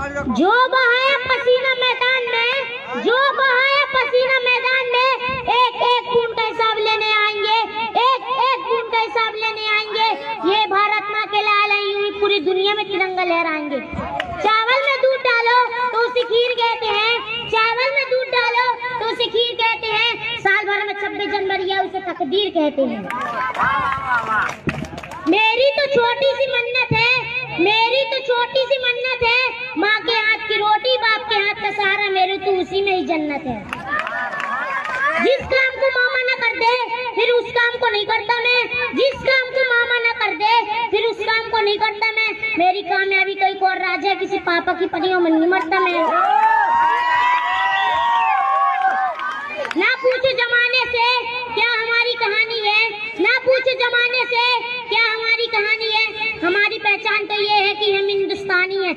जो बहाया पसीना मैदान में, जो बहाया पसीना मैदान में, एक एक खून का हिसाब लेने आएंगे, एक एक खून का हिसाब लेने आएंगे। ये भारत माँ के लाल आई हुई पूरी दुनिया में तिरंगा लहराएंगे। चावल में दूध डालो तो उसे खीर कहते हैं, चावल में दूध डालो तो उसे खीर कहते हैं। साल भर में 26 जनवरी है उसे तकदीर कहते हैं। मेरी तो छोटी सी मन्नत है, मेरी तो छोटी सी मन्नत है, माँ के हाथ की रोटी बाप के हाथ का सहारा, मेरी तो उसी में ही जन्नत है। जिस काम को मामा न कर दे फिर उस काम को नहीं करता मैं, जिस काम को मामा न कर दे फिर उस काम को नहीं करता मैं। मेरी कामयाबी कोई और राज है, किसी पापा की परियों में नहीं मरता मैं। ना पूछो जमाने से क्या हमारी कहानी है, ना पूछो जमाने से क्या हमारी कहानी है। हमारी पहचान तो ये है कि हम हिंदुस्तानी हैं।